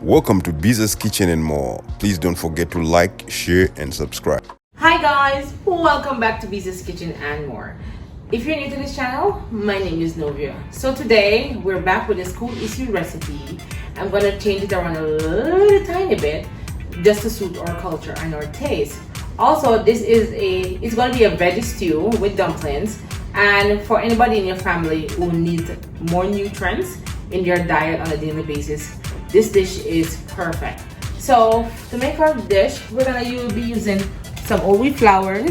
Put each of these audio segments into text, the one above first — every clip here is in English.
Welcome to Biza'S Kitchen and more. Please don't forget to like, share, and subscribe. Hi guys, welcome back to Biza'S Kitchen and more. If you're new to this channel, my name is Novia. So today we're back with this cool issue recipe. I'm gonna change it around a little tiny bit just to suit our culture and our taste. Also, it's gonna be a veggie stew with dumplings, and for anybody in your family who needs more nutrients in their diet on a daily basis, this dish is perfect. So to make our dish, we're gonna be using some whole wheat flour,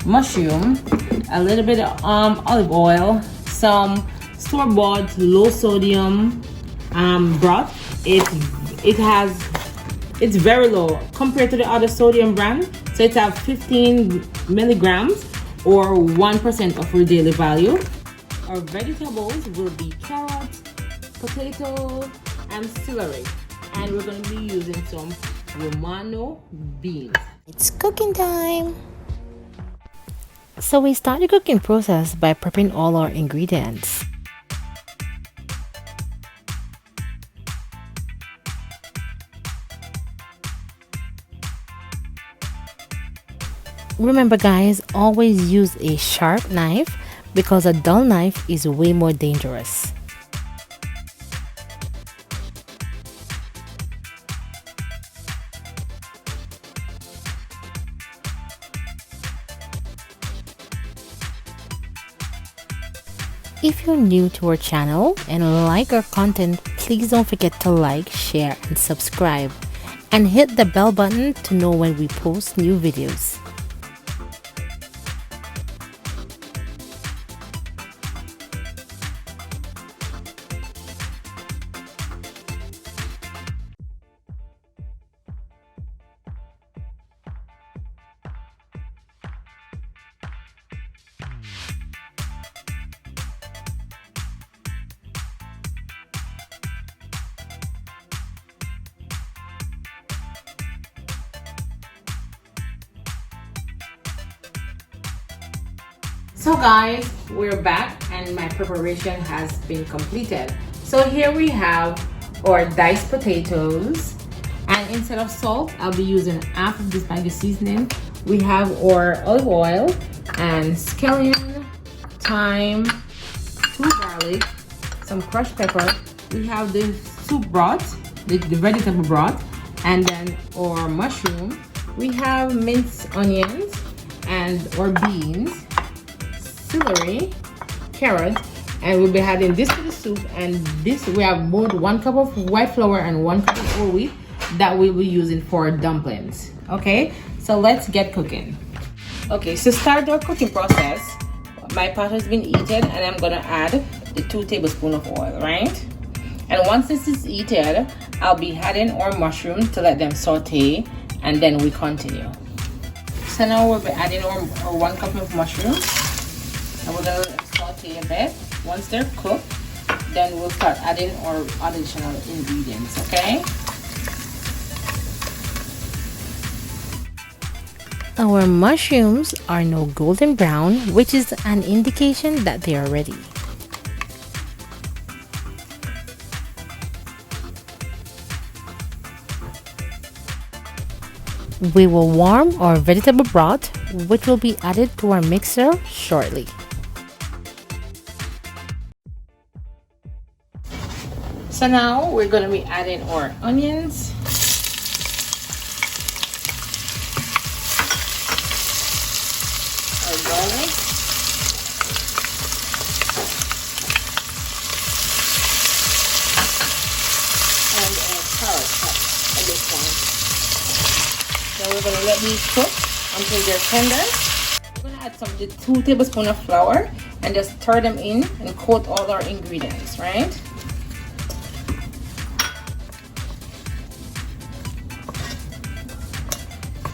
mushroom, a little bit of olive oil, some store-bought low sodium broth. It's very low compared to the other sodium brand, so it's at 15 milligrams or 1% of your daily value. Our vegetables will be carrots, potato, and celery, and we're going to be using some Romano beans. It's cooking time! So we start the cooking process by prepping all our ingredients. Remember guys, always use a sharp knife because a dull knife is way more dangerous. If you're new to our channel and like our content, please don't forget to like, share, and subscribe. And hit the bell button to know when we post new videos. So guys, we're back and my preparation has been completed. So here we have our diced potatoes, and instead of salt, I'll be using half of this bag of seasoning. We have our olive oil and scallion, thyme, 2 garlic, some crushed pepper. We have the soup broth, the vegetable broth, and then our mushroom. We have minced onions and our beans, celery, carrots, and we'll be adding this to the soup. And this, we have both 1 cup of white flour and 1 cup of whole wheat that we'll be using for dumplings. Okay, so let's get cooking. Okay, so start our cooking process. My pot has been heated and I'm gonna add the 2 tablespoons of oil, right? And once this is heated, I'll be adding our mushroom to let them saute, and then we continue. So now we'll be adding our 1 cup of mushroom, and we're gonna saute a bit. Once they're cooked, then we'll start adding our additional ingredients. Okay, Our mushrooms are now golden brown, which is an indication that they are ready. We will warm our vegetable broth, which will be added to our mixer shortly. so now we're gonna be adding our onions, our garlic, and our carrots at this point. So we're gonna let these cook until they're tender. We're gonna add the 2 tablespoons of flour and just stir them in and coat all our ingredients, right?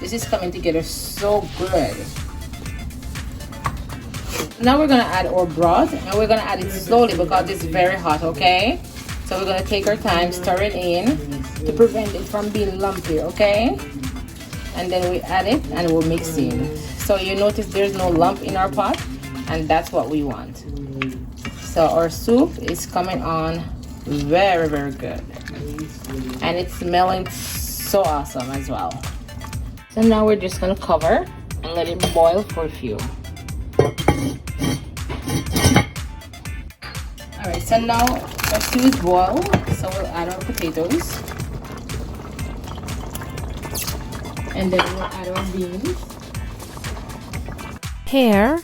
This is coming together so good. Now we're gonna add our broth, and we're gonna add it slowly because it's very hot, okay? So we're gonna take our time, stir it in to prevent it from being lumpy, okay? And then we add it and we'll mix in. So you notice there's no lump in our pot, and that's what we want. So our soup is coming on Very, very good. And it's smelling so awesome as well. So now we're just gonna cover and let it boil for a few. Alright, so now our stew is boiled, so we'll add our potatoes. And then we'll add our beans. Here,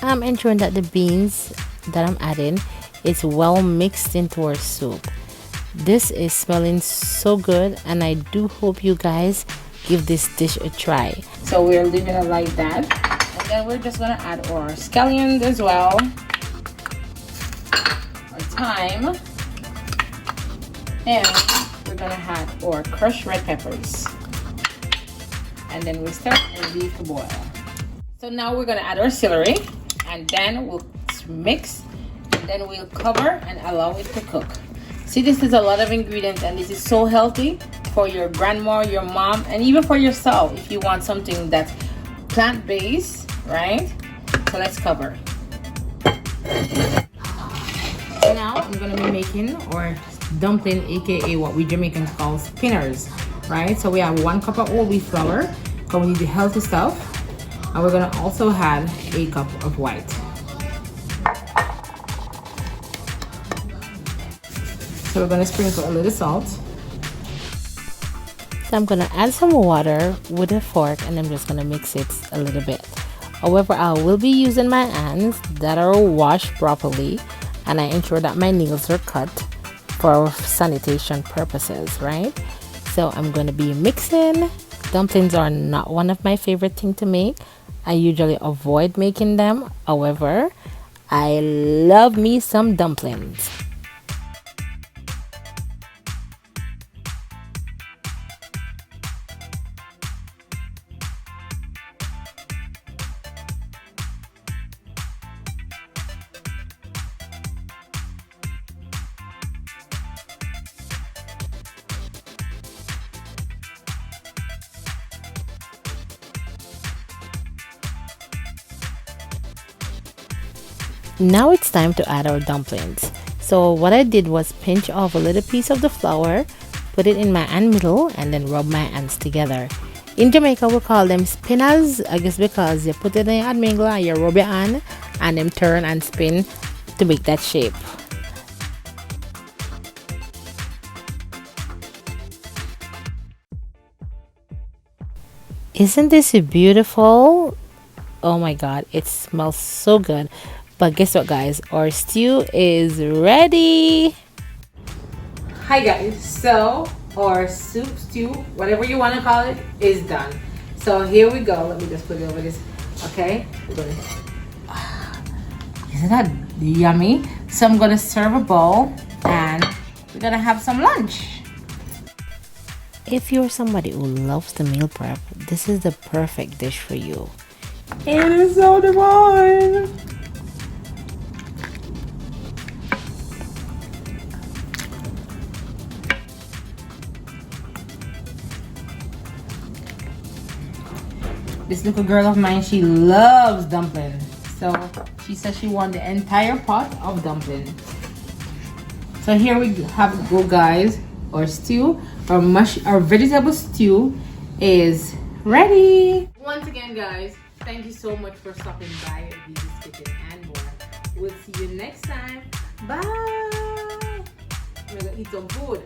I'm ensuring that the beans that I'm adding is well mixed into our soup. This is smelling so good, and I do hope you guys give this dish a try. So we're leaving it like that. And then we're just gonna add our scallions as well. Our thyme. And we're gonna add our crushed red peppers. And then we start and leave to boil. So now we're gonna add our celery, and then we'll mix, and then we'll cover and allow it to cook. See, this is a lot of ingredients, and this is so healthy for your grandma, your mom, and even for yourself if you want something that's plant-based, right? So let's cover. So now I'm gonna be making our dumpling, aka what we Jamaicans call spinners, right? So we have 1 cup of whole wheat flour, because we need the healthy stuff. And we're gonna also add a cup of white. So we're gonna sprinkle a little salt. So I'm gonna add some water with a fork, and I'm just gonna mix it a little bit. However, I will be using my hands that are washed properly, and I ensure that my nails are cut for sanitation purposes, right? So I'm gonna be mixing. Dumplings are not one of my favorite things to make. I usually avoid making them. However, I love me some dumplings. Now it's time to add our dumplings. So what I did was pinch off a little piece of the flour, put it in my hand middle, and then rub my hands together. In Jamaica we call them spinners, I guess because you put it in your hand middle and you rub your hand and then turn and spin to make that shape. Isn't this beautiful? Oh my god, it smells so good. But guess what, guys? Our stew is ready. Hi guys, so our soup, stew, whatever you want to call it, is done. So here we go. Let me just put it over this. Okay, isn't that yummy? So I'm gonna serve a bowl, and we're gonna have some lunch. If you're somebody who loves the meal prep, this is the perfect dish for you. It is so divine. This little girl of mine, she loves dumplings. So she says she wants the entire pot of dumplings. So here we have it go, guys. Our stew, our vegetable stew is ready. Once again, guys, thank you so much for stopping by Biza'S Kitchen and more. We'll see you next time. Bye. I'm gonna eat some food.